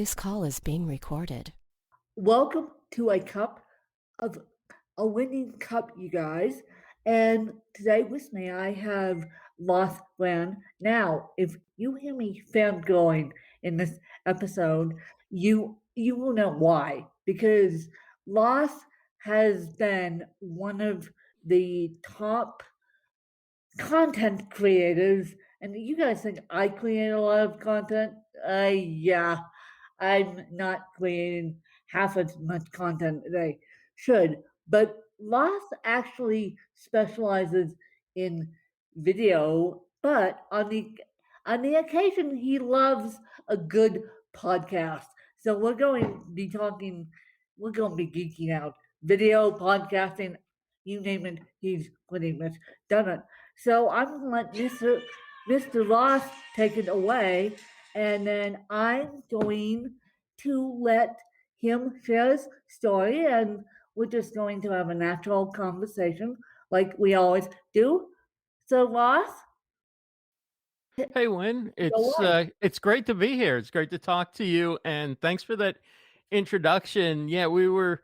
This call is being recorded. Welcome to a winning cup, you guys. And today with me, I have Lost Glenn. Now, if you hear me fangirling in this episode, you will know why. Because Lost has been one of the top content creators, and you guys think I create a lot of content? Yeah, I'm not creating half as much content as I should. But Lost actually specializes in video, but on the occasion he loves a good podcast. So we're going to be geeking out. Video, podcasting, you name it, he's pretty much done it. So I'm going to let Mr. Ross take it away, and then I'm going to let him share his story, and we're just going to have a natural conversation like we always do. So, Ross, Hey, Win. go on. It's great to be here. It's great to talk to you, and thanks for that introduction. Yeah, we were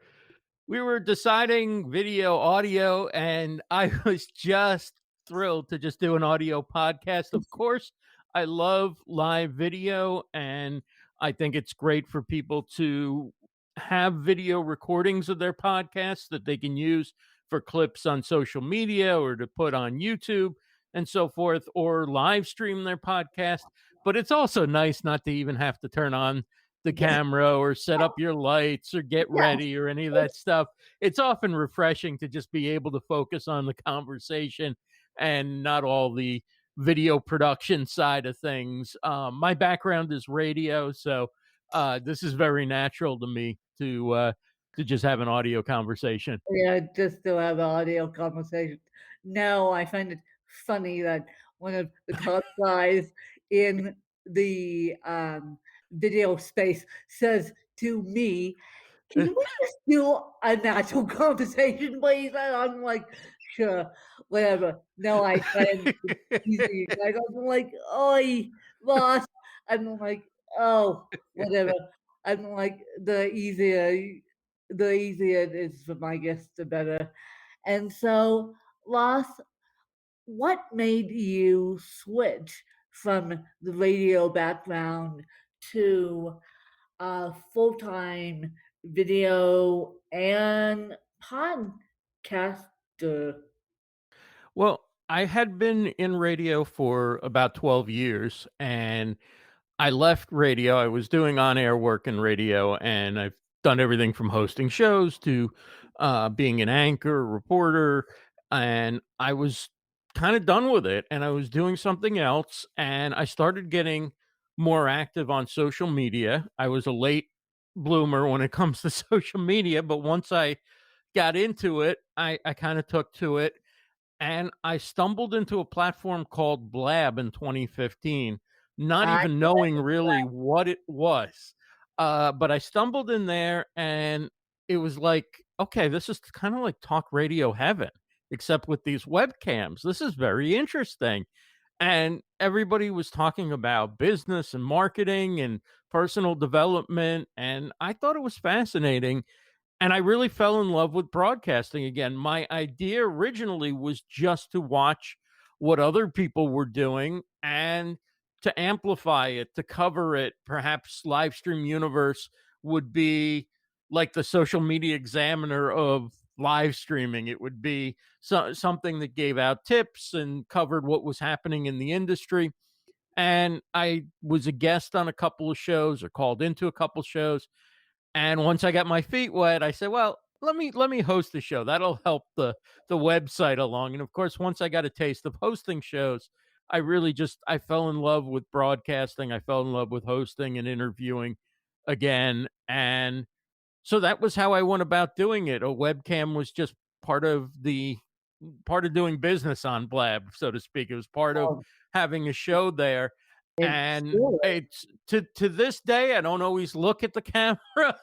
deciding video, audio, and I was just thrilled to just do an audio podcast. Of course, I love live video, and I think it's great for people to have video recordings of their podcasts that they can use for clips on social media or to put on YouTube and so forth, or live stream their podcast. But it's also nice not to even have to turn on the Yes, camera or set up your lights or get yes, ready or any of that stuff. It's often refreshing to just be able to focus on the conversation and not all the video production side of things. My background is radio, so this is very natural to me to just have an audio conversation. yeah, just to have an audio conversation. No, I find it funny that one of the top guys in the video space says to me, "Can we just do a natural conversation, please?" And I'm like, "Sure, whatever." No, I try and tease you guys. I'm like, "Oi, boss." I'm like, "Oh, whatever." I'm like, the easier it is for my guests, the better. And so, Ross, what made you switch from the radio background to full-time video and podcaster? Well, I had been in radio for about 12 years and I left radio. I was doing on air work in radio, and I've done everything from hosting shows to being an anchor, reporter. And I was kind of done with it. And I was doing something else. And I started getting more active on social media. I was a late bloomer when it comes to social media, but once I got into it, I kind of took to it and I stumbled into a platform called Blab in 2015, not I even knowing really what it was. But I stumbled in there and it was like, okay, this is kind of like talk radio heaven, except with these webcams. This is very interesting. And everybody was talking about business and marketing and personal development. And I thought it was fascinating and I really fell in love with broadcasting again. My idea originally was just to watch what other people were doing and to amplify it, to cover it. Perhaps Livestream Universe would be like the social media examiner of live streaming. It would be something that gave out tips and covered what was happening in the industry. And I was a guest on a couple of shows or called into a couple shows and once I got my feet wet, I said, "Well, let me host the show. That'll help the website along." And of course, once I got a taste of hosting shows, I really just I fell in love with broadcasting. I fell in love with hosting and interviewing again. And so that was how I went about doing it. A webcam was just part of the part of doing business on Blab, so to speak. It was part of love having a show there. it. And Sure. it's to this day, I don't always look at the camera.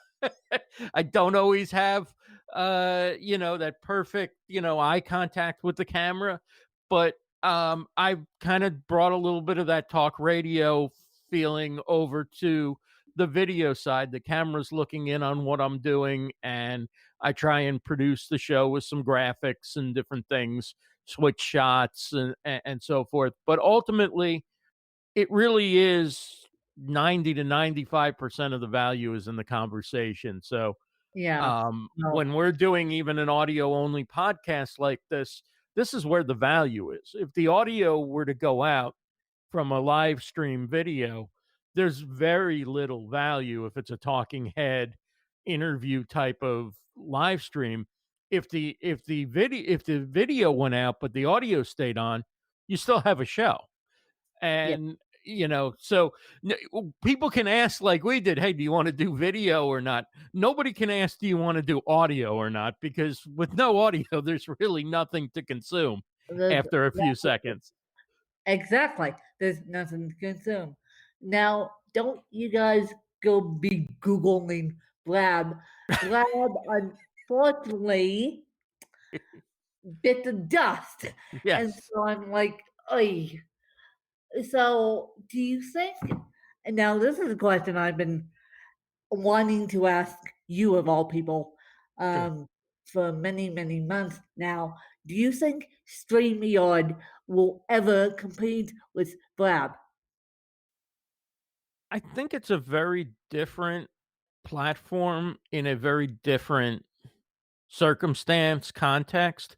I don't always have that perfect, eye contact with the camera, but I've kind of brought a little bit of that talk radio feeling over to the video side. The camera's looking in on what I'm doing, and I try and produce the show with some graphics and different things, switch shots and so forth. But ultimately, it really is 90 to 95% of the value is in the conversation. So Yeah. when No. we're doing even an audio only podcast like this is where the value is. If the audio were to go out from a live stream video, there's very little value if it's a talking head interview type of live stream. If the video went out but the audio stayed on, you still have a show. Yeah. And so people can ask like we did, hey, do you want to do video or not? Nobody can ask, do you want to do audio or not? Because with no audio, there's really nothing to consume There's after a few seconds. exactly. There's nothing to consume. Now, don't you guys go be Googling Blab. Blab, unfortunately, bit the dust. And Yes. so I'm like, oy. So do you think, and now this is a question I've been wanting to ask you of all people Sure. for many, many months now. Do you think StreamYard will ever compete with Blab? I think it's a very different platform in a very different circumstance, context.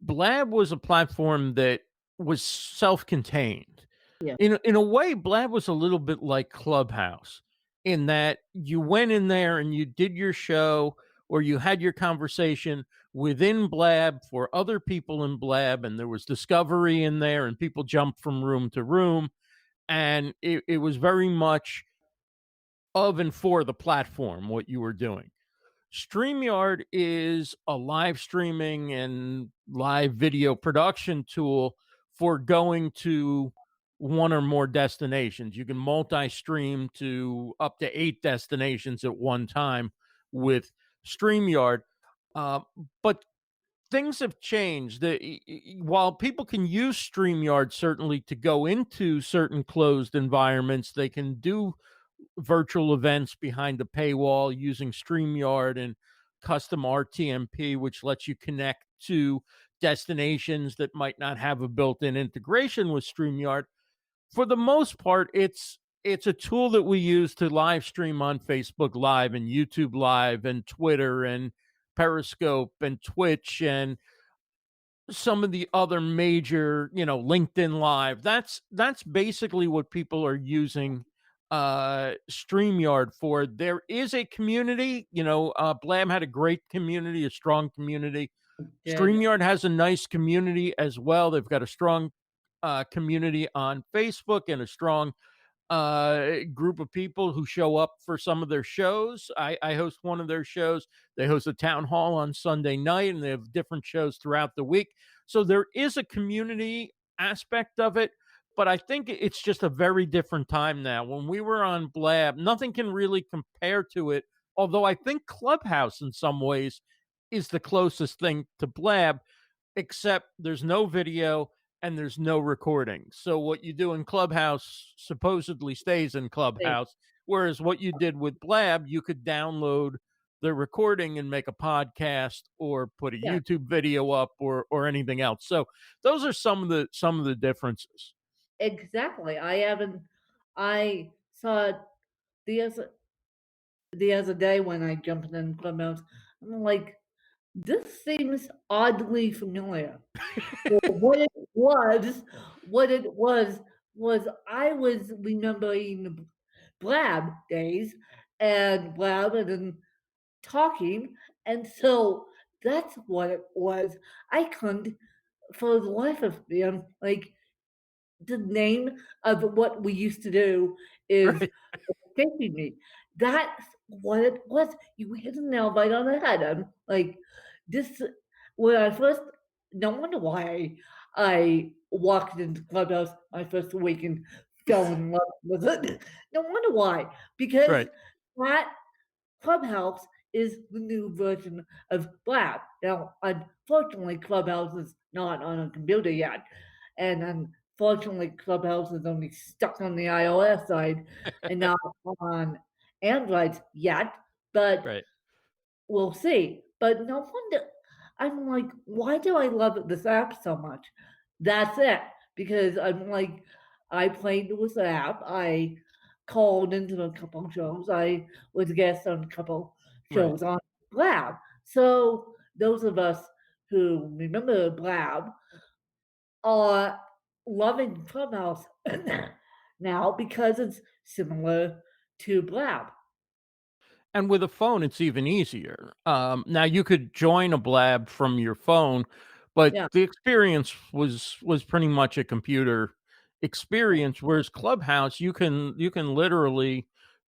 Blab was a platform that was self-contained. Yeah. In a way, Blab was a little bit like Clubhouse in that you went in there and you did your show or you had your conversation within Blab for other people in Blab, and there was discovery in there, and people jumped from room to room, and it was very much of and for the platform what you were doing. StreamYard is a live streaming and live video production tool for going to one or more destinations. You can multi stream to up to 8 destinations at one time with StreamYard. Uh, but things have changed. While people can use StreamYard certainly to go into certain closed environments, they can do virtual events behind the paywall using StreamYard and custom RTMP, which lets you connect to destinations that might not have a built-in integration with StreamYard. For the most part, it's a tool that we use to live stream on Facebook Live and YouTube Live and Twitter and Periscope and Twitch and some of the other major, LinkedIn Live. That's basically what people are using StreamYard for. There is a community, Blam had a great community, a strong community. Did StreamYard has a nice community as well. They've got a strong community on Facebook and a strong group of people who show up for some of their shows. I host one of their shows. They host a town hall on Sunday night, and they have different shows throughout the week. So there is a community aspect of it, but I think it's just a very different time now. When we were on Blab, nothing can really compare to it. Although I think Clubhouse, in some ways, is the closest thing to Blab, except there's no video and there's no recording. So what you do in Clubhouse supposedly stays in they? Clubhouse, whereas what you did with Blab, you could download the recording and make a podcast or put a Yeah, YouTube video up or anything else. So those are some of the differences. exactly. I haven't. I saw it the other the other day when I jumped in Clubhouse. I'm like, this seems oddly familiar. So what it was I was remembering the Blab days and Blab and then talking, and so that's what it was. I couldn't for the life of me. I'm like the name of what we used to do is Right. escaping me. That's what it was. You hit the nail right on the head. I'm like, this when I first no wonder why I walked into Clubhouse my first week and fell in love with it. No wonder why. Because Right. that Clubhouse is the new version of Blab. Now, unfortunately, Clubhouse is not on a computer yet, and unfortunately, Clubhouse is only stuck on the iOS side and not on androids yet, but Right. we'll see. But no wonder I'm like, why do I love this app so much? That's it. Because I'm like, I played with the app. I called into a couple shows. I was a guest on a couple Right. shows on Blab. So those of us who remember Blab are loving Clubhouse now because it's similar to Blab. And with a phone, it's even easier. Now you could join a Blab from your phone, but Yeah. the experience was pretty much a computer experience. Whereas Clubhouse, you can literally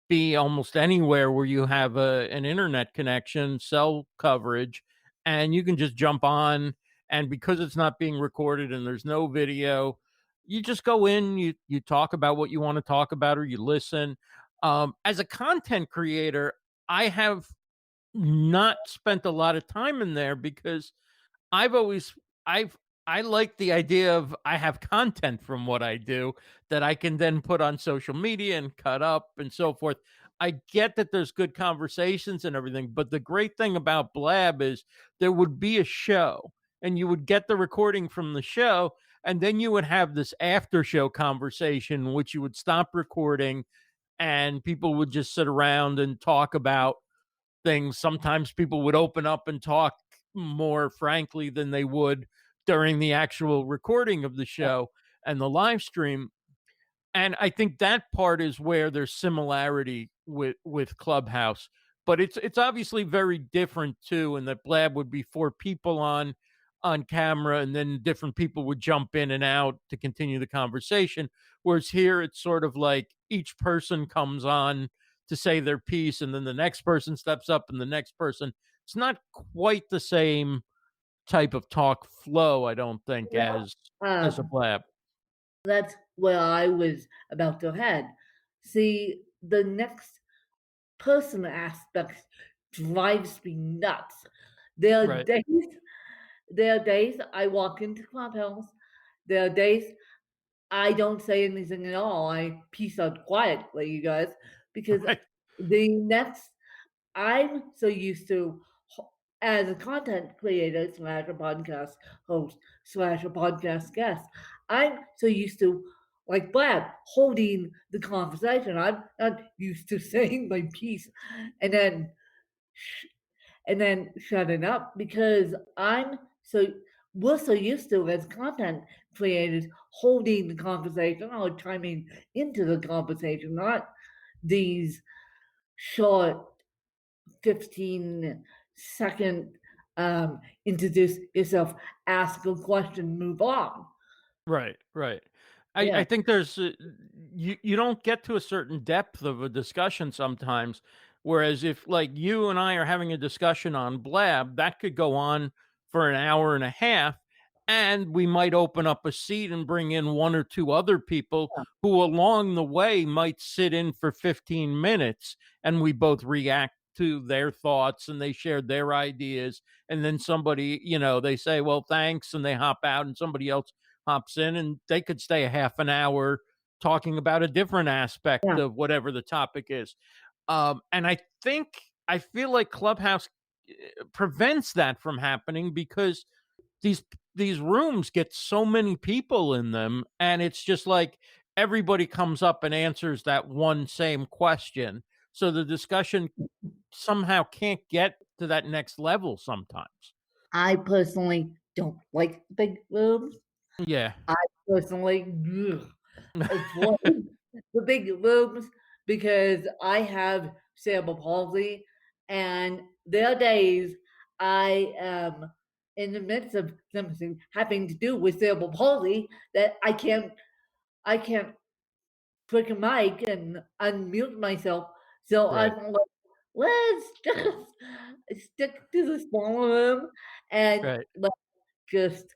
be almost anywhere where you have an internet connection, cell coverage, and you can just jump on. And because it's not being recorded and there's no video, you just go in, you talk about what you want to talk about, or you listen. As a content creator, I have not spent a lot of time in there because I've always I've I like the idea of I have content from what I do that I can then put on social media and cut up and so forth. I get that there's good conversations and everything, but the great thing about Blab is there would be a show and you would get the recording from the show and then you would have this after show conversation which you would stop recording and people would just sit around and talk about things. Sometimes people would open up and talk more frankly than they would during the actual recording of the show and the live stream. And I think that part is where there's similarity with Clubhouse, but it's obviously very different too. And that Blab would be four people on camera, and then different people would jump in and out to continue the conversation. Whereas here, it's sort of like each person comes on to say their piece, and then the next person steps up, and the next person. It's not quite the same type of talk flow, I don't think, Yeah. as a Um, Blab. that's where I was about to head. See, the next person aspect drives me nuts. There are Right. days, there are days I walk into Clubhouse. There are days I don't say anything at all. I peace out quietly, you guys, because Right. the next I'm so used to as a content creator slash a podcast host slash a podcast guest. I'm so used to like Blab holding the conversation. I'm not used to saying my piece and then shutting up because I'm so we're so used to as content creators holding the conversation or chiming into the conversation, not these short 15-second introduce yourself, ask a question, move on. Right, right. I Yeah. think there's you don't get to a certain depth of a discussion sometimes, whereas if like you and I are having a discussion on Blab, that could go on for an hour and a half, and we might open up a seat and bring in one or two other people who along the way might sit in for 15 minutes, and we both react to their thoughts and they shared their ideas, and then somebody, they say, well, thanks, and they hop out, and somebody else hops in and they could stay a half an hour talking about a different aspect Yeah. of whatever the topic is. And I feel like Clubhouse prevents that from happening because these these rooms get so many people in them, and it's just like everybody comes up and answers that one same question. So the discussion somehow can't get to that next level sometimes. I personally don't like big rooms. Yeah. I personally avoid the big rooms because I have cerebral palsy, and there are days I am in the midst of something having to do with cerebral palsy that I can't click a mic and unmute myself. So Right. I'm like, let's just stick to the smaller room and Right. let's just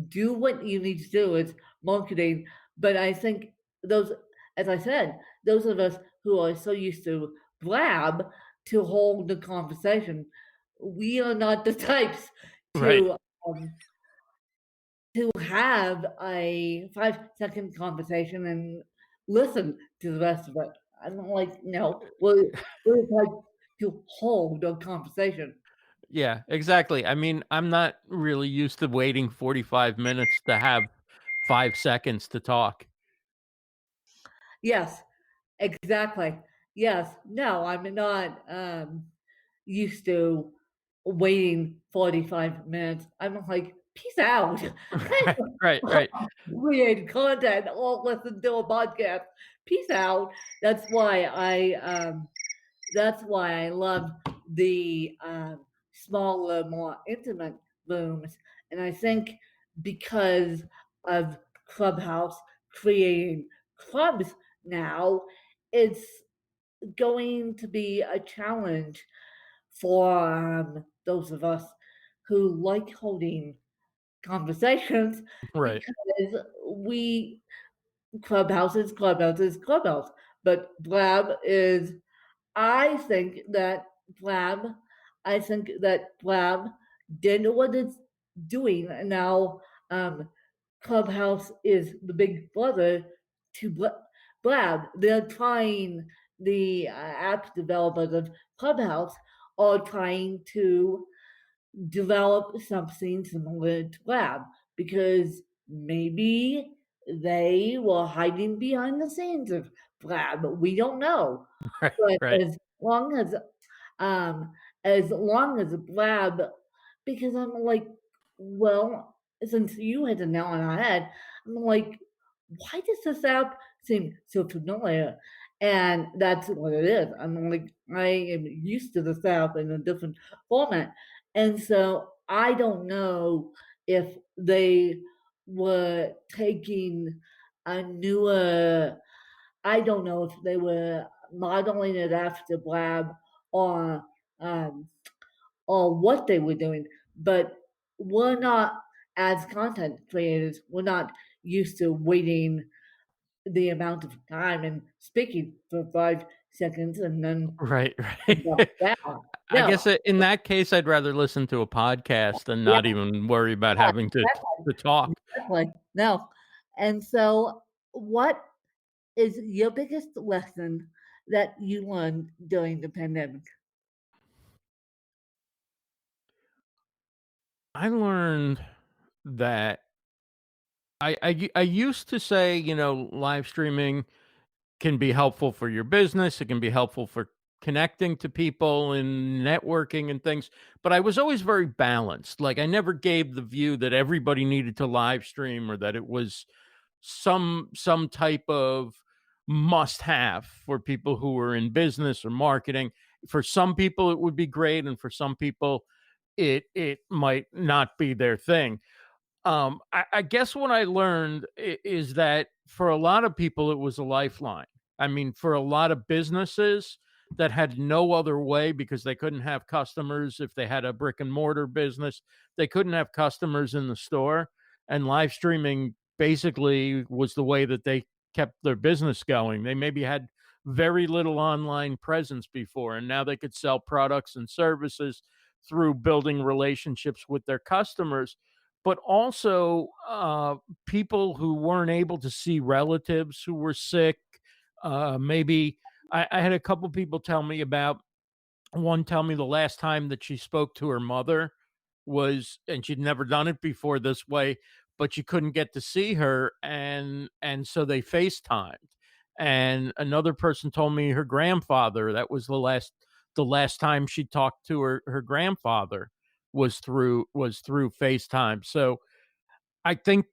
do what you need to do. It's marketing. But I think those, as I said, those of us who are so used to blab to hold the conversation, we are not the types Right. um, to have a 5-second conversation and listen to the rest of it. I'm like, no, we're like to hold a conversation. Yeah, exactly. I mean, I'm not really used to waiting 45 minutes to have 5 seconds to talk. Yes, exactly. Yes. No, I'm not used to waiting 45 minutes. I'm like, peace out. Right, right, right, Create content or listen to a podcast. Peace out. That's why I love the smaller, more intimate rooms. And I think because of Clubhouse creating clubs now, it's going to be a challenge for those of us who like holding conversations right. because we Clubhouse is Clubhouse, but Blab is I think that Blab, I think that Blab did what it's doing, and now Clubhouse is the big brother to Blab. They're trying the app developers of Clubhouse are trying to develop something similar to Blab because maybe they were hiding behind the scenes of Blab. We don't know. Right, But right, um, as long as Blab, because I'm like, well, since you hit the nail on the head, I'm like, why does this app seem so familiar? And that's what it is. I'm like, I am used to this app in a different format. And so I don't know if they were taking a newer I don't know if they were modeling it after Blab or um, or what they were doing, but we're not as content creators. We're not used to waiting the amount of time and speaking for 5 seconds and then right, jump right. down. I No, guess in that case, I'd rather listen to a podcast and yeah, not even worry about yeah, having to talk. exactly. No, and so what is your biggest lesson that you learned during the pandemic? I learned that I used to say, live streaming can be helpful for your business. It can be helpful for connecting to people and networking and things. But I was always very balanced. Like I never gave the view that everybody needed to live stream or that it was some type of must have for people who were in business or marketing. For some people it would be great and for some people it might not be their thing. I guess what I learned is that for a lot of people, it was a lifeline. I mean, for a lot of businesses that had no other way because they couldn't have customers if they had a brick and mortar business, they couldn't have customers in the store. And live streaming basically was the way that they kept their business going. They maybe had very little online presence before, and now they could sell products and services through building relationships with their customers, but also people who weren't able to see relatives who were sick. Maybe I had a couple people tell me about one tell me the last time that she spoke to her mother was, and she'd never done it before this way, but she couldn't get to see her, and so they FaceTimed. And another person told me her grandfather, that was the last time she talked to her grandfather was through FaceTime. So I think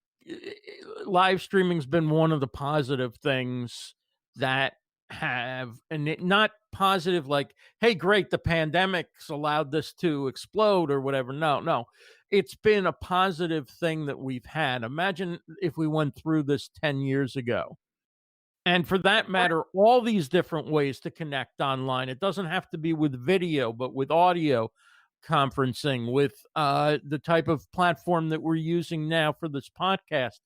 live streaming's been one of the positive things that have, and it not positive like, "Hey, great, the pandemic's allowed this to explode," or whatever. No, no. It's been a positive thing that we've had. Imagine if we went through this 10 years ago. And for that matter, all these different ways to connect online. It doesn't have to be with video, but with audio conferencing, with the type of platform that we're using now for this podcast.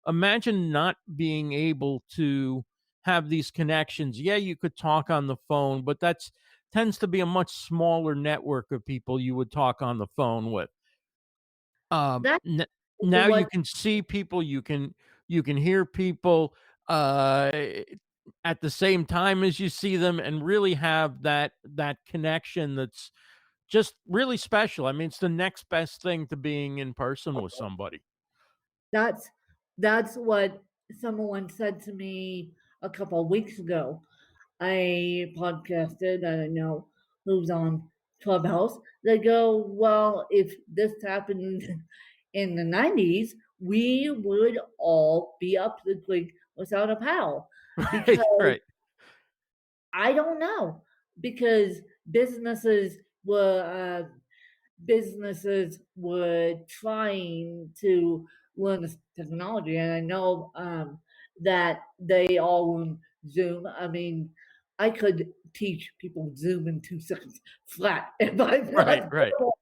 Imagine not being able to have these connections. Yeah, you could talk on the phone, but that's tends to be a much smaller network of people you would talk on the phone with. Um, That's n- the Now one you can see people, you can hear people. at the same time as you see them and really have that connection that's just really special. I mean, it's the next best thing to being in person with somebody. That's that's what someone said to me a couple of weeks ago. I podcasted, I don't know who's on Clubhouse. They go, well, if this happened in the 90s, we would all be up the creek without a paddle. Right, Because right. I don't know, because businesses were businesses were trying to learn this technology, and I know that they all learn Zoom. I mean, I could teach people Zoom in 2 seconds flat if I Right, felt right. like,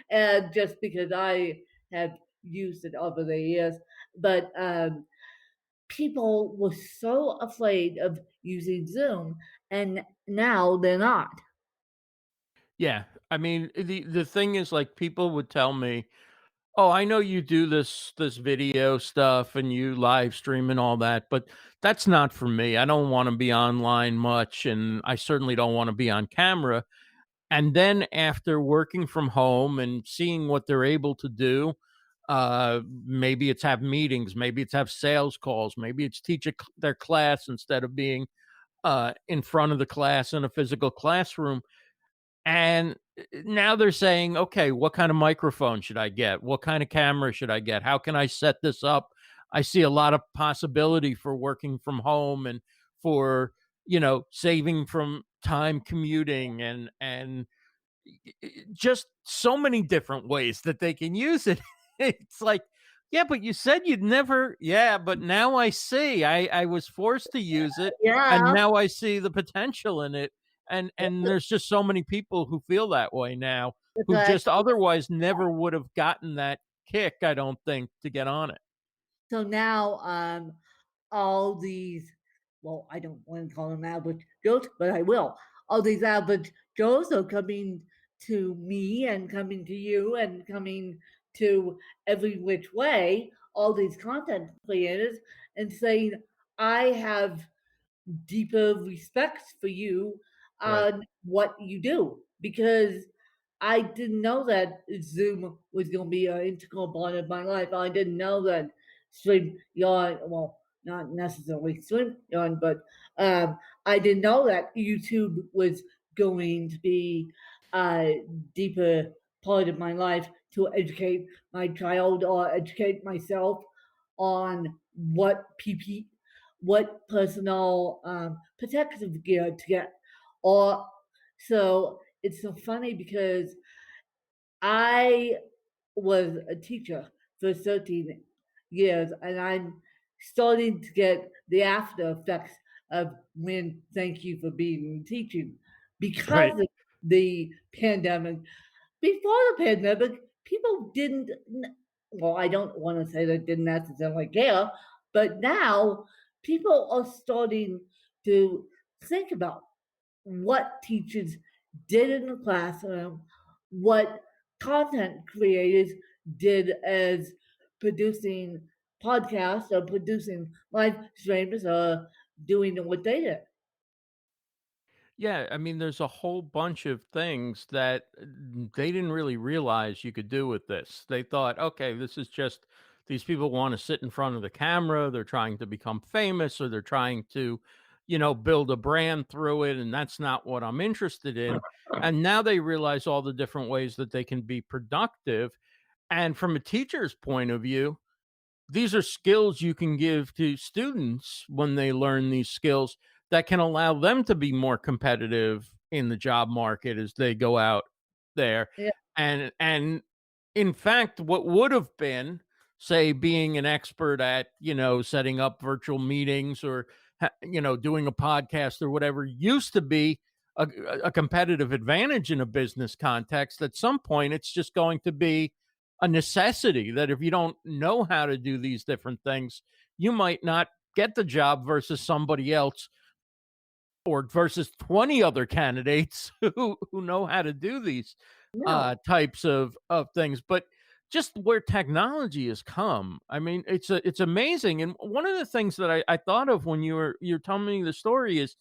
and just because I have used it over the years, but people were so afraid of using Zoom, and now they're not. Yeah. I mean, the thing is, like, people would tell me, "Oh, I know you do this video stuff and you live stream and all that, but that's not for me. I don't wanna be online much, and I certainly don't wanna be on camera." And then after working from home and seeing what they're able to do, maybe it's have meetings, maybe it's have sales calls, maybe it's teach their class instead of being in front of the class in a physical classroom. And now they're saying, okay, what kind of microphone should I get? What kind of camera should I get? How can I set this up? I see a lot of possibility for working from home and for, saving from time commuting and just so many different ways that they can use it. It's like, yeah, but you said you'd never. Yeah, but now I see. I was forced to use it, and Yeah, now I see the potential in it. And there's just so many people who feel that way now, who but just otherwise never would have gotten that kick, I don't think, to get on it. so now, all these, well, I don't want to call them average Joes, but I will. All these average Joes are coming to me and coming to you and coming to every which way, all these content creators, and saying, I have deeper respect for you Right. on what you do, because I didn't know that Zoom was going to be an integral part of my life. I didn't know that StreamYard, well, not necessarily StreamYard, but I didn't know that YouTube was going to be a deeper part of my life to educate my child or educate myself on what personal protective gear to get. Or so it's so funny because I was a teacher for 13 years, and I'm starting to get the after effects of when thank you for being in teaching Right. because of the pandemic. Before the pandemic, people didn't, well, I don't want to say they didn't necessarily care, but now people are starting to think about what teachers did in the classroom, what content creators did as producing podcasts or producing live streams or doing what they did. Yeah, I mean, there's a whole bunch of things that they didn't really realize you could do with this. They thought, okay, this is just these people want to sit in front of the camera, they're trying to become famous, or they're trying to, build a brand through it, and that's not what I'm interested in. And now they realize all the different ways that they can be productive. And from a teacher's point of view, these are skills you can give to students when they learn these skills that can allow them to be more competitive in the job market as they go out there. Yeah, And in fact, what would have been, say, being an expert at, setting up virtual meetings or doing a podcast or whatever, used to be a competitive advantage in a business context. At some point it's just going to be a necessity that if you don't know how to do these different things, you might not get the job versus somebody else or versus 20 other candidates who know how to do these no. types of things. But just where technology has come. I mean, it's amazing. And one of the things that I thought of when you're telling me the story is,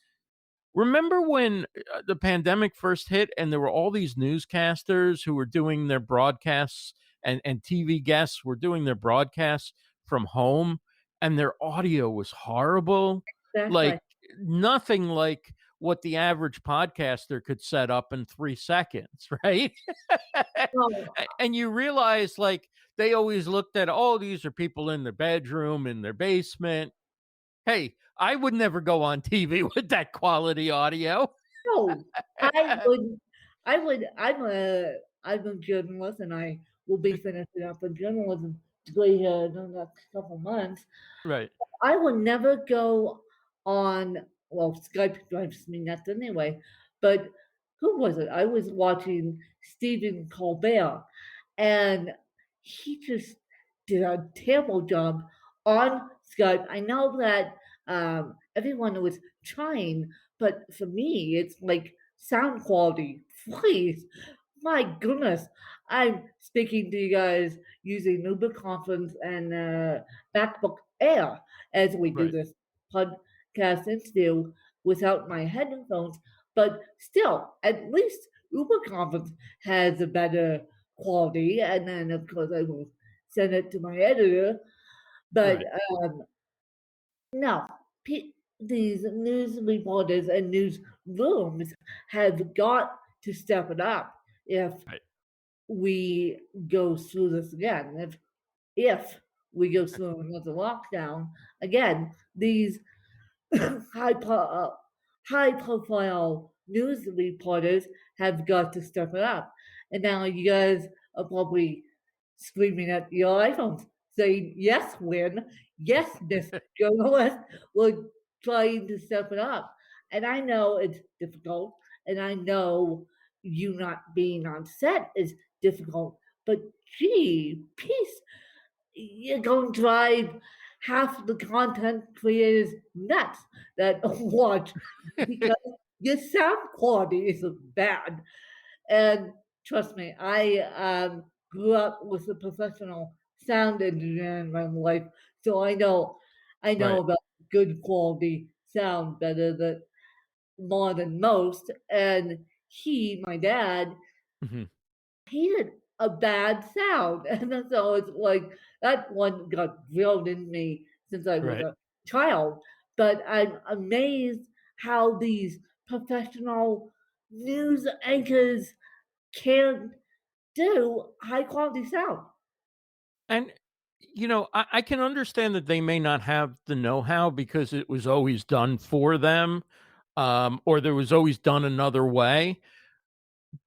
remember when the pandemic first hit and there were all these newscasters who were doing their broadcasts, and TV guests were doing their broadcasts from home, and their audio was horrible, Exactly. like nothing like what the average podcaster could set up in 3 seconds, right? Oh, And you realize, like, they always looked at, "Oh, these are people in their bedroom, in their basement." Hey, I would never go on TV with that quality audio. no, I would I'm a journalist, and I will be finishing up a journalism degree here in the next couple months. Right, I would never go on, well, Skype drives me nuts anyway, but who was it? I was watching Stephen Colbert, and he just did a terrible job on Skype. I know that everyone was trying, but for me, it's like sound quality. Please, my goodness, I'm speaking to you guys using Uber Conference and MacBook Air as we do right, this podcast interview without my headphones. But still, at least Uber Conference has a better quality. And then, of course, I will send it to my editor. But right, no, these news reporters and newsrooms have got to step it up if right, we go through this again. If we go through another lockdown again, these high high profile news reporters have got to step it up. And now you guys are probably screaming at your iPhones saying, "Yes, Win, yes, Miss Journalist, we're trying to step it up." And I know it's difficult, and I know you not being on set is difficult, but gee, peace, you're going to drive half the content creators nuts that watch because your sound quality is bad. And trust me, I grew up with a professional sound engineer in my life, so I know right. about good quality sound better than more than most. And my dad, Mhm. hated a bad sound. And then so it's like that one got drilled in me since I was Right. a child. But I'm amazed how these professional news anchors can do high quality sound. And, I can understand that they may not have the know-how because it was always done for them, or there was always done another way.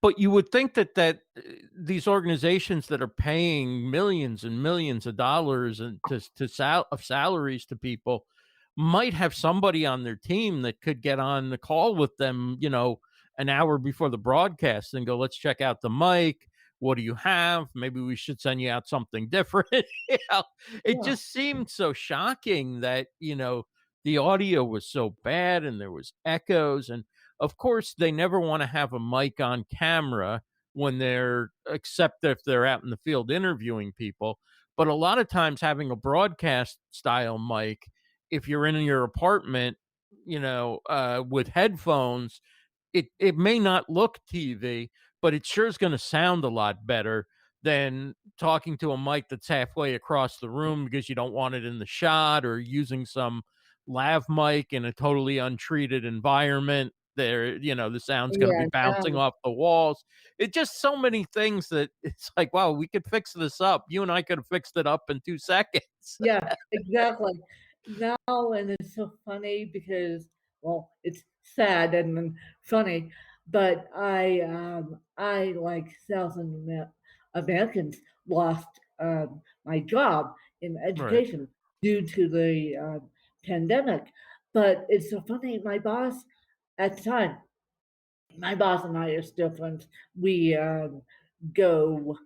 But you would think these organizations that are paying millions and millions of dollars and of salaries to people might have somebody on their team that could get on the call with them, an hour before the broadcast and go, "Let's check out the mic. What do you have? Maybe we should send you out something different." You know, it Yeah, just seemed so shocking that, the audio was so bad and there was echoes, and of course, they never wanna have a mic on camera when except if they're out in the field interviewing people, but a lot of times having a broadcast style mic, if you're in your apartment, with headphones, it may not look TV, but it sure is gonna sound a lot better than talking to a mic that's halfway across the room because you don't want it in the shot, or using some lav mic in a totally untreated environment. The sound's gonna be yeah, bouncing off the walls. It just so many things that it's like, wow, we could fix this up. You and I could have fixed it up in 2 seconds. yeah, exactly. No, and it's so funny because, well, it's sad and then funny, but I like thousands of Americans lost my job in Right, education due to the pandemic. But it's so funny. At the time, my boss and I are still friends. We go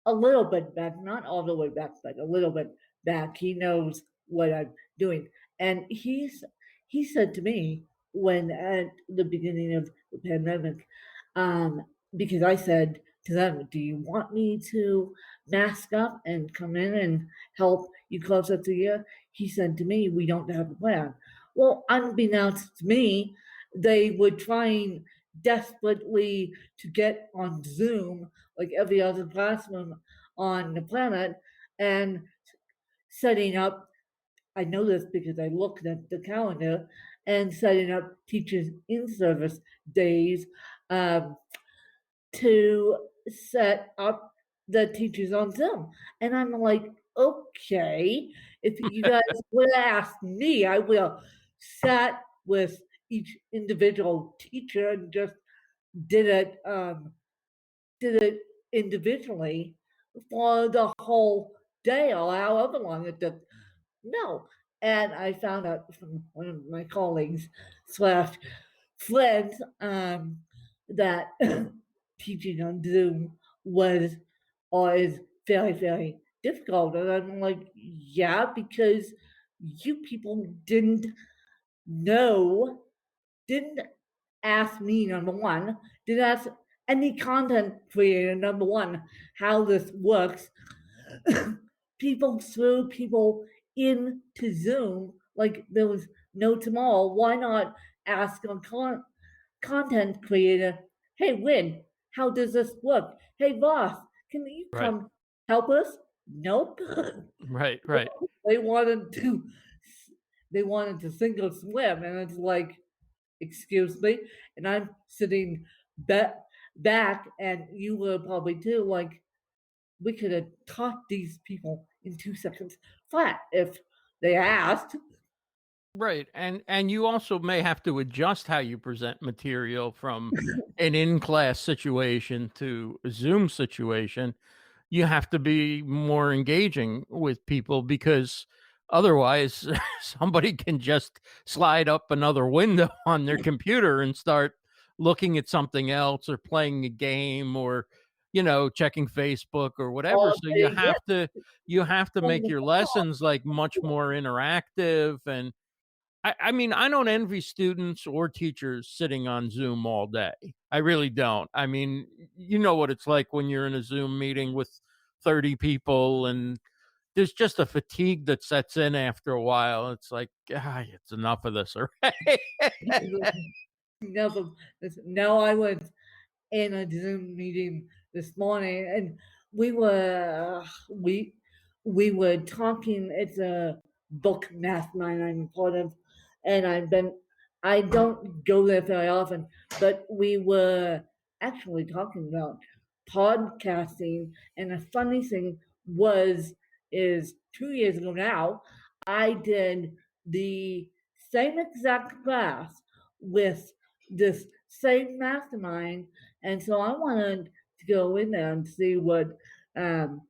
a little bit back, not all the way back, but a little bit back. He knows what I'm doing. And he said to me when at the beginning of the pandemic, um, because I said to them, do you want me to mask up and come in and help you close up the year? He said to me, we don't have a plan. Well, unbeknownst to me, they were trying desperately to get on Zoom like every other classroom on the planet and setting up. I know this because I looked at the calendar and setting up teachers in service days um, to set up the teachers on Zoom. And I'm like, okay, if you guys would ask me, I will sat with each individual teacher and just did it did it individually for the whole day or however long it took. No. And I found out from one of my colleagues slash friends that teaching on Zoom was or is very, very difficult. And I'm like, yeah, because you people know, didn't ask me, number one, didn't ask any content creator, number one, how this works. People threw people into Zoom like there was no tomorrow. Why not ask a content creator, hey, Win, how does this work? Hey, boss, can you Right. come help us? Nope. Right. Right. they wanted to they wanted to sink or swim, and it's like, excuse me, and I'm sitting back, and you were probably too. Like, we could have taught these people in 2 seconds flat if they asked. Right. And you also may have to adjust how you present material from an in-class situation to a Zoom situation. You have to be more engaging with people because otherwise somebody can just slide up another window on their computer and start looking at something else or playing a game or checking Facebook or whatever. All So day, yeah. you have to make your lessons like much more interactive. And I mean, I don't envy students or teachers sitting on Zoom all day. I really don't. I mean, you know what it's like when you're in a Zoom meeting with 30 people and there's just a fatigue that sets in after a while. It's like, "Ah, it's enough of this already." Never. No, I was in a Zoom meeting this morning, and we were we we were talking. It's a book mastermind I'm part of, and I don't go there very often, but we were actually talking about podcasting. And the funny thing is 2 years ago now, I did the same exact class with this same mastermind, and so I wanted to go in there and see what um,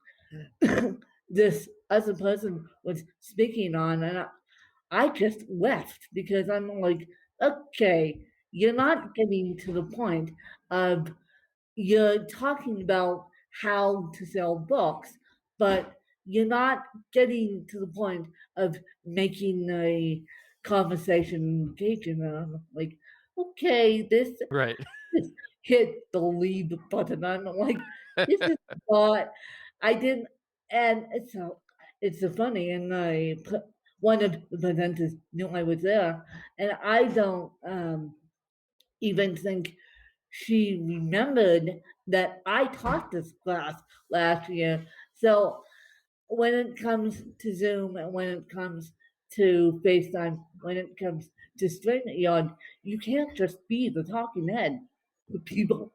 this other person was speaking on, and I just left because I'm like, okay, you're not getting to the point of you're talking about how to sell books, but you're not getting to the point of making a conversation engaging. And I'm like, okay, Right. this hit the leave button. I'm like, this is not. I didn't, and it's so funny. And one of the presenters knew I was there, and I don't even think she remembered that I taught this class last year. So when it comes to Zoom and when it comes to FaceTime, when it comes to StreamYard, you can't just be the talking head. People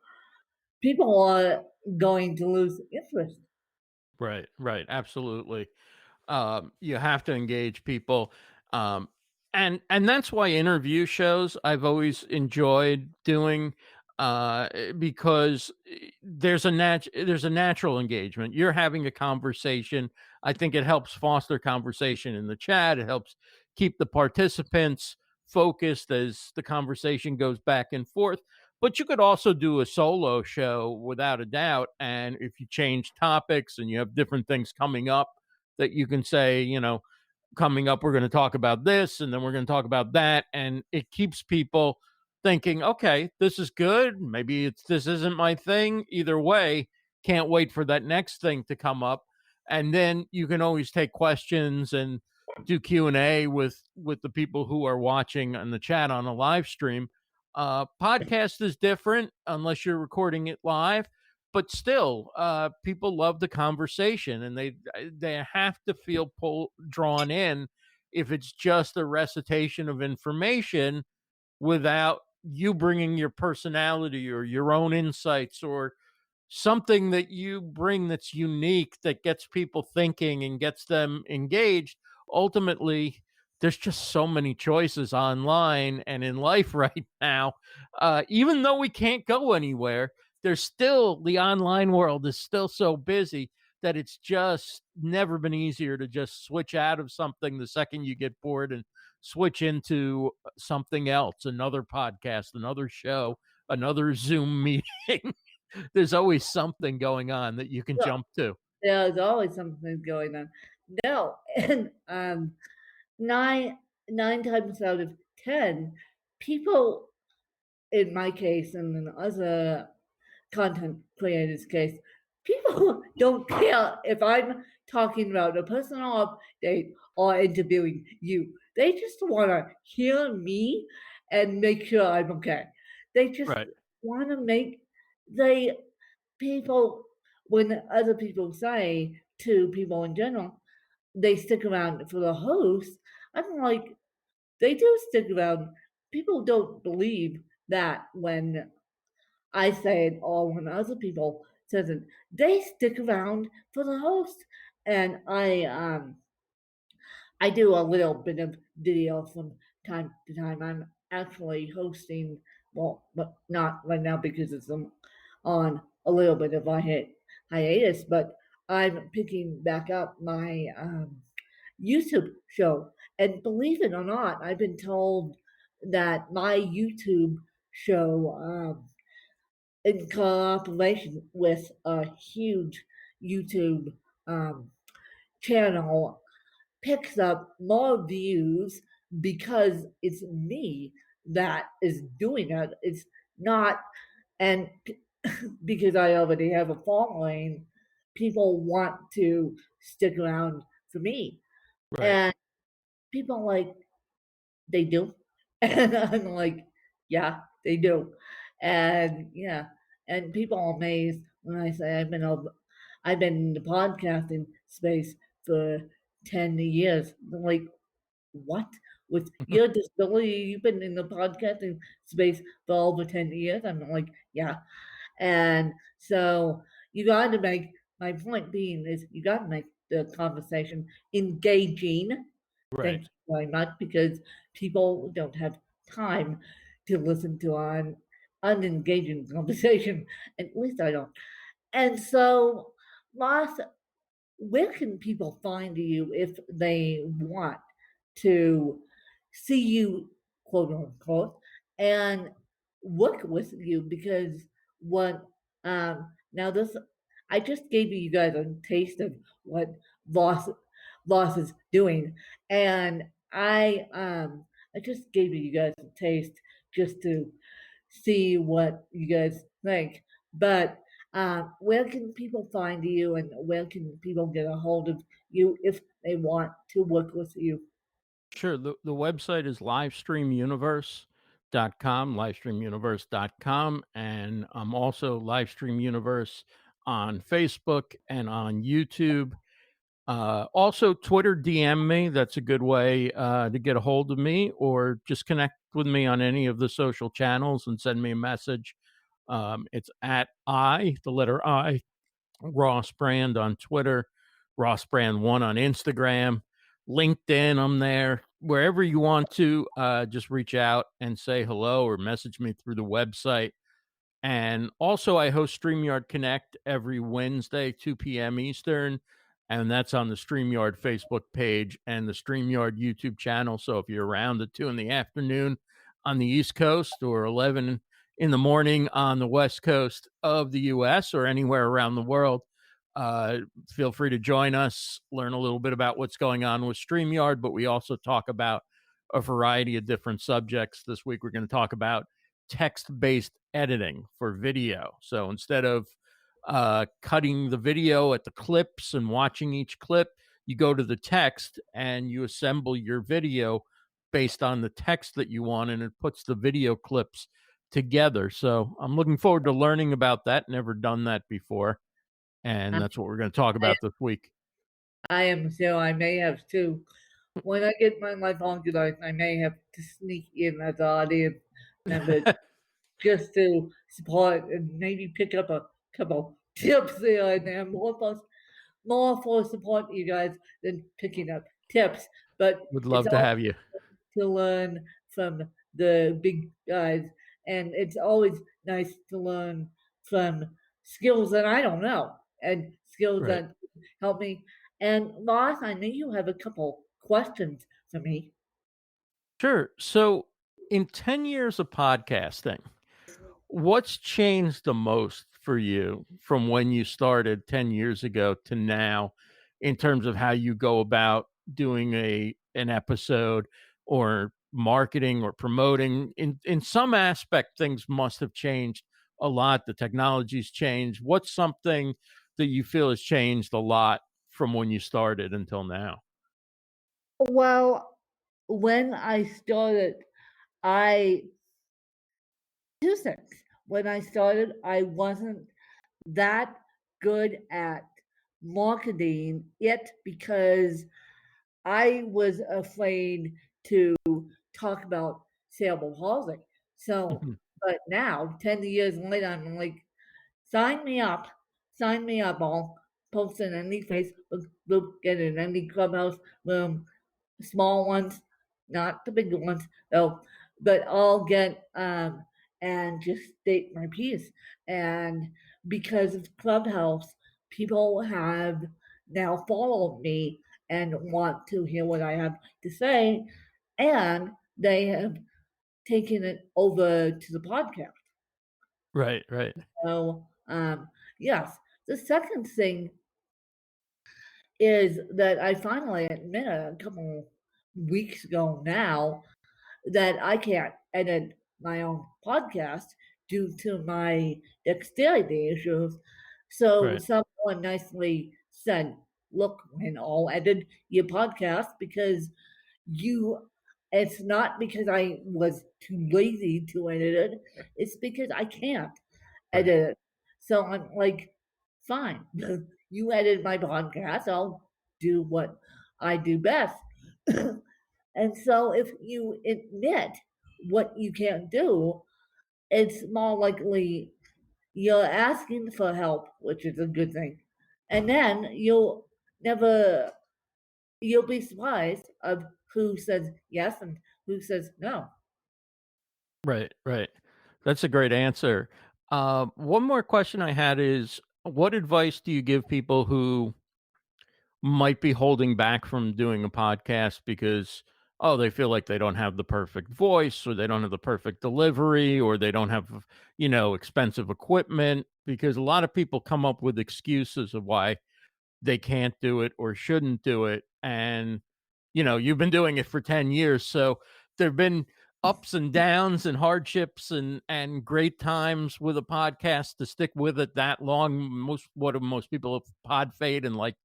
are going to lose interest. Right, right, absolutely. You have to engage people, um, and that's why interview shows I've always enjoyed doing, because there's a natural engagement. You're having a conversation. I think it helps foster conversation in the chat. It helps keep the participants focused as the conversation goes back and forth. But you could also do a solo show without a doubt. And if you change topics and you have different things coming up that you can say, coming up, we're going to talk about this and then we're going to talk about that. And it keeps people thinking, okay, this is good. Maybe this isn't my thing. Either way, can't wait for that next thing to come up. And then you can always take questions and do Q&A with the people who are watching on the chat on a live stream. Podcast is different unless you're recording it live, but still, people love the conversation, and they have to feel drawn in. If it's just a recitation of information without you bringing your personality or your own insights or something that you bring that's unique, that gets people thinking and gets them engaged. Ultimately, there's just so many choices online and in life right now. Even though we can't go anywhere, there's still, the online world is still so busy that it's just never been easier to just switch out of something the second you get bored and switch into something else, another podcast, another show, another Zoom meeting. There's always something going on that you can Yeah. jump to. There's always something going on. No, and nine nine times out of 10, people, in my case and in other content creators' case, people don't care if I'm talking about a personal update or interviewing you. They just want to hear me and make sure I'm okay. They just Right. want to make they people when other people say to people in general, they stick around for the host. I'm like, they do stick around. People don't believe that when I say it or when other people says it. They stick around for the host. And I do a little bit of video from time to time. I'm actually hosting, well, but not right now because it's on a little bit of a hiatus, but I'm picking back up my YouTube show. And believe it or not, I've been told that my YouTube show, in cooperation with a huge YouTube um, channel, picks up more views because it's me that is doing it. It's not, and because I already have a following, people want to stick around for me. Right. And people are like, they do. And I'm like, yeah, they do. And yeah, and people are amazed when I say I've been in the podcasting space for 10 years. They're like, what? With your disability, you've been in the podcasting space for over 10 years? I'm like, yeah. And so you got to make, my point being is you got to make the conversation engaging. Right. Thank you very much, because people don't have time to listen to an unengaging conversation. At least I don't. And so, Ross, where can people find you if they want to see you, quote unquote, and work with you? Because what now this I just gave you guys a taste of what Voss is doing, and I just gave you guys a taste just to see what you guys think. But where can people find you, and where can people get a hold of you if they want to work with you? Sure. The website is livestreamuniverse.com, and I'm also Livestream Universe on Facebook and on YouTube. Also, Twitter, DM me. That's a good way to get a hold of me, or just connect with me on any of the social channels and send me a message. It's at the letter I, Ross Brand on Twitter, Ross Brand1 on Instagram, LinkedIn. I'm there. Wherever you want to, just reach out and say hello or message me through the website. And also, I host StreamYard Connect every Wednesday, 2 p.m. Eastern. And that's on the StreamYard Facebook page and the StreamYard YouTube channel. So if you're around at 2 in the afternoon on the East Coast, or 11 in the morning on the West Coast of the US, or anywhere around the world, feel free to join us, learn a little bit about what's going on with StreamYard. But we also talk about a variety of different subjects. This week, we're going to talk about text-based editing for video. So instead of cutting the video at the clips and watching each clip, you go to the text and you assemble your video based on the text that you want, and it puts the video clips together. So I'm looking forward to learning about that. Never done that before. And I, that's what we're going to talk I about this week. I am sure I may have too. When I get my life organized, I may have to sneak in as an audience member just to support and maybe pick up a couple tips there and there. More for support you guys than picking up tips. But Would it's love to all have you. to learn from the big guys, and it's always nice to learn from skills that I don't know and skills Right. that help me. And Ross, I know you have a couple questions for me. Sure. So in 10 years of podcasting, what's changed the most for you from when you started 10 years ago to now in terms of how you go about doing an episode or marketing or promoting? In some aspect, things must have changed a lot. The technology's changed. What's something that you feel has changed a lot from when you started until now? Well, when I started, I two things. When I started, I wasn't that good at marketing it because I was afraid to talk about cerebral palsy. So, Mhm. but now, 10 years later, I'm like, sign me up. Sign me up. I'll post in any Facebook group, get in any clubhouse room, small ones, not the big ones, though, but I'll get and just state my piece. And because of Clubhouse, people have now followed me and want to hear what I have to say, and they have taken it over to the podcast. Right, right, So, yes. The second thing is that I finally admitted a couple weeks ago now that I can't edit my own podcast due to my dexterity issues. So right, someone nicely said, "Look, and I'll edit your podcast because you." It's not because I was too lazy to edit it. It's because I can't right. edit it. So I'm like, fine, you edit my podcast. I'll do what I do best. And so if you admit what you can't do, it's more likely you're asking for help, which is a good thing. And then never you'll be surprised of who says yes and who says no. Right, right. That's a great answer. One more question I had is, what advice do you give people who might be holding back from doing a podcast because, oh, they feel like they don't have the perfect voice or they don't have the perfect delivery or they don't have, expensive equipment? Because a lot of people come up with excuses of why they can't do it or shouldn't do it. And, you've been doing it for 10 years. So there've been ups and downs and hardships and great times with a podcast to stick with it that long. What do most people have pod fade in like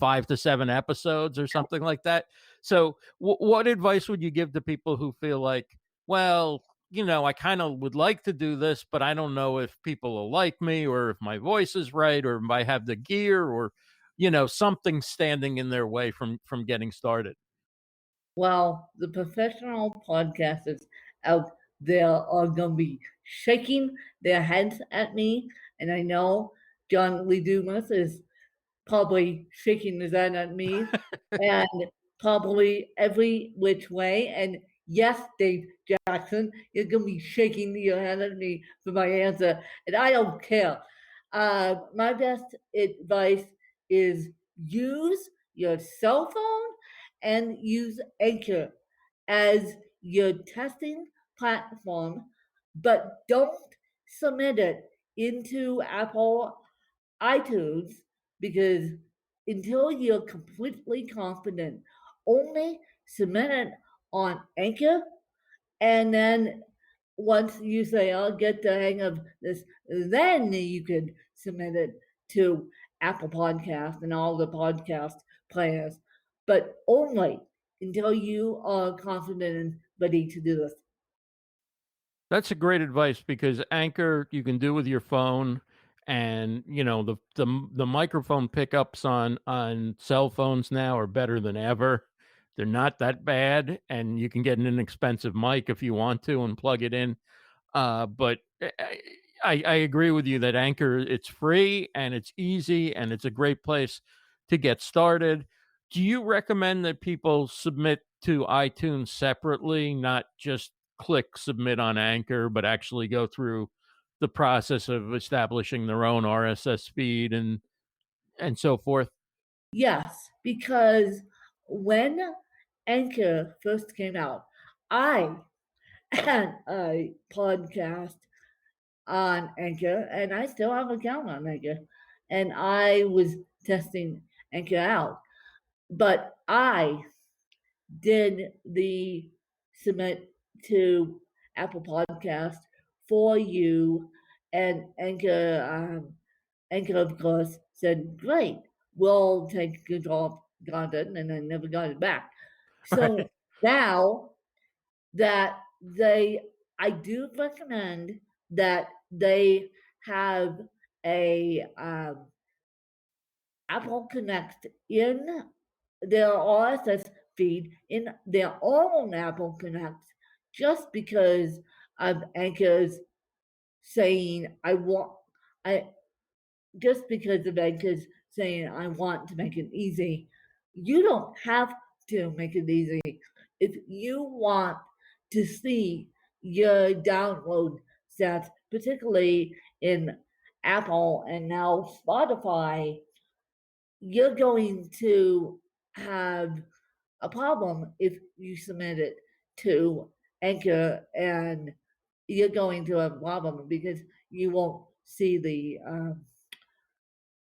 5 to 7 episodes or something like that. So what advice would you give to people who feel like, well, I kind of would like to do this, but I don't know if people will like me or if my voice is right or if I have the gear or something standing in their way from getting started. Well, the professional podcasters out there are going to be shaking their heads at me. And I know John Lee Dumas is probably shaking his head at me and probably every which way. And yes, Dave Jackson, you're going to be shaking your head at me for my answer. And I don't care. My best advice is use your cell phone and use Anchor as your testing platform, but don't submit it into Apple iTunes because until you're completely confident, only submit it on Anchor and then once you say, I'll get the hang of this, then you could submit it to Apple Podcast and all the podcast players, but only until you are confident and ready to do this. That's a great advice because Anchor you can do with your phone, and the microphone pickups on cell phones now are better than ever. They're not that bad, and you can get an inexpensive mic if you want to and plug it in. But I agree with you that Anchor, it's free and it's easy and it's a great place to get started. Do you recommend that people submit to iTunes separately, not just click submit on Anchor, but actually go through the process of establishing their own RSS feed and so forth? Yes, because when Anchor first came out, I had a podcast on Anchor, and I still have an account on Anchor, and I was testing Anchor out. But I did the submit to Apple Podcast for you, and Anchor of course said, "Great, we'll take good content," and I never got it back. Right. So now that I do recommend that they have a Apple Connect in their RSS feed in their own Apple Connect, just because of Anchor's saying I just because of Anchor's saying I want to make it easy. You don't have to make it easy. If you want to see your download stats, particularly in Apple and now Spotify, you're going to have a problem if you submit it to Anchor, and you're going to have a problem because you won't see the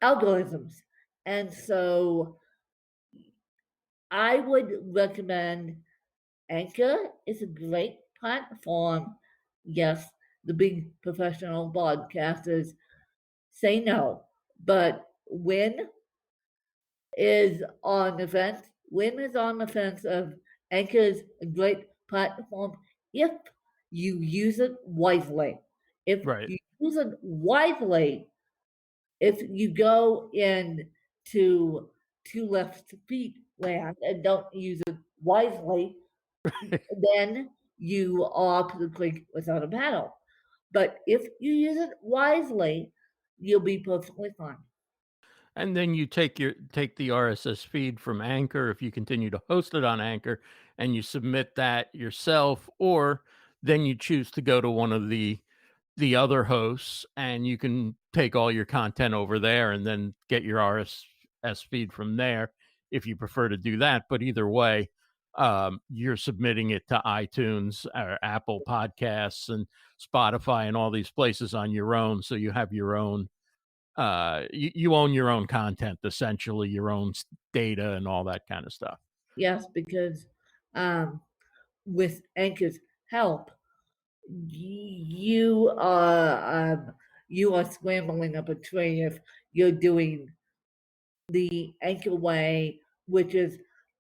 algorithms. And so I would recommend Anchor is a great platform. Yes, the big professional broadcasters say no, but Win is on the fence of Anchor is a great platform if you use it wisely. If Right. you use it wisely, if you go in to two left feet land and don't use it wisely, then you are up the creek without a paddle. But if you use it wisely, you'll be perfectly fine. And then you take the RSS feed from Anchor if you continue to host it on Anchor, and you submit that yourself, or then you choose to go to one of the other hosts, and you can take all your content over there and then get your RSS feed from there if you prefer to do that. But either way, you're submitting it to iTunes or Apple Podcasts and Spotify and all these places on your own, so you have your own you own your own content, essentially your own data and all that kind of stuff. Yes, because um, with Anchor's help, you are scrambling up a tree if you're doing the Anchor way, which is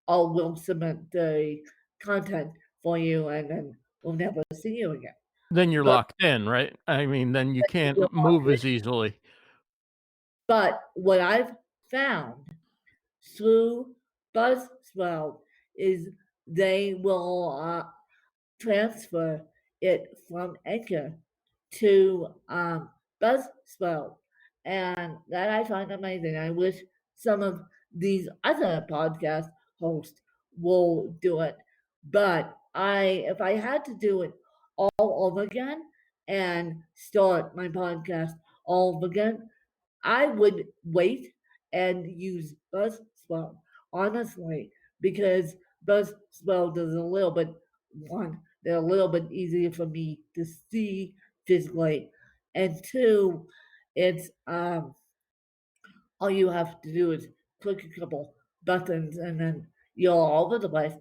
we'll submit the content for you and then we'll never see you again. Then you're But locked in, right? I mean, then you you're can't move locked as easily. But what I've found through Buzzsprout is they will transfer it from Anchor to Buzzsprout, and that I find amazing. I wish some of these other podcast hosts will do it, but if I had to do it all over again and start my podcast all over again, I would wait and use Buzzsprout, honestly, because Buzzsprout is a little bit they're a little bit easier for me to see physically, and two, it's all you have to do is click a couple buttons and then you're all over the place.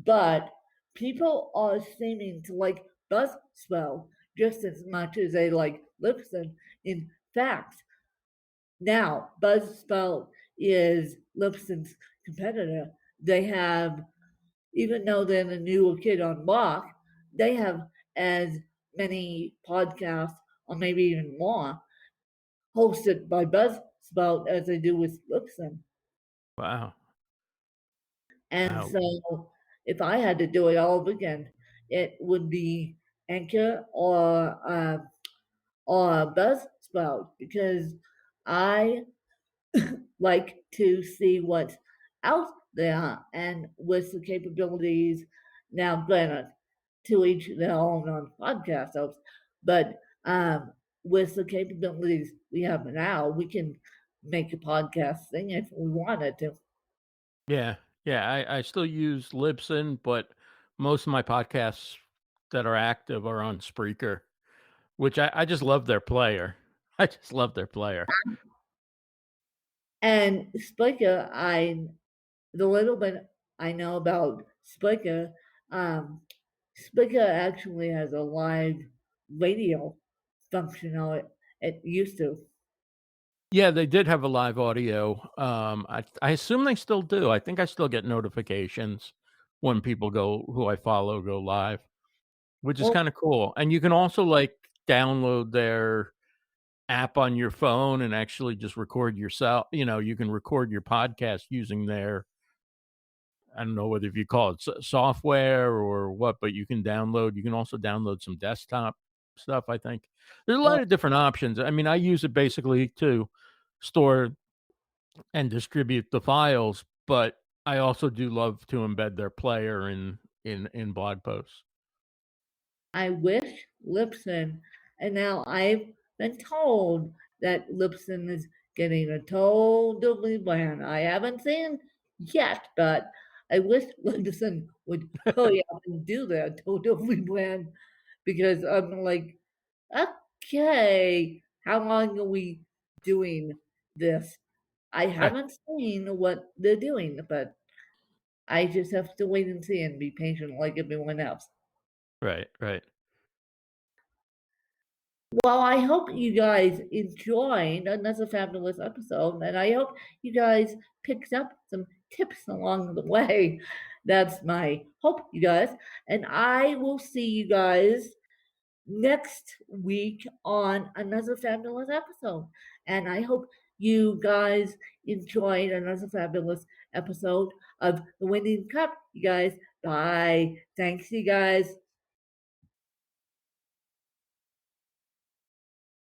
But people are seeming to like Buzzsprout just as much as they like Lipson. In fact, now Buzzsprout is Lipson's competitor. They have, even though they're the newer kid on block, they have as many podcasts, or maybe even more, hosted by Buzzsprout as they do with Lipson. Wow. And Wow. so if I had to do it all over again, it would be Anchor or Buzzsprout, because I like to see what's out there, and with the capabilities now, granted, to each their own on podcast hosts, but with the capabilities we have now, we can make a podcast thing if we wanted to. Yeah. Yeah. I still use Libsyn, but most of my podcasts that are active are on Spreaker, which I just love their player. I just love their player. And Spreaker, the little bit I know about Spreaker, um, Spreaker actually has a live radio function on it. It used to. Yeah, they did have a live audio. I assume they still do. I think I still get notifications when people who I follow go live, which is Well, kind of cool. And you can also like download their app on your phone and actually just record yourself. You can record your podcast using their, I don't know whether if you call it software or what, but you can also download some desktop stuff, I think. There's a uh, lot of different options. I mean, I use it basically to store and distribute the files, but I also do love to embed their player in blog posts. I wish Lipson, and now I've been told that Lipson is getting a totally ban. I haven't seen yet, but I wish Lipson would hurry up and do their totally ban, because I'm like, okay, how long are we doing this? I Right, haven't seen what they're doing, but I just have to wait and see and be patient like everyone else. right, right. Well, I hope you guys enjoyed another fabulous episode, and I hope you guys picked up some tips along the way. That's my hope, you guys. And I will see you guys next week on another fabulous episode. And I hope you guys enjoyed another fabulous episode of the Winning Cup. You guys, bye. Thanks, you guys.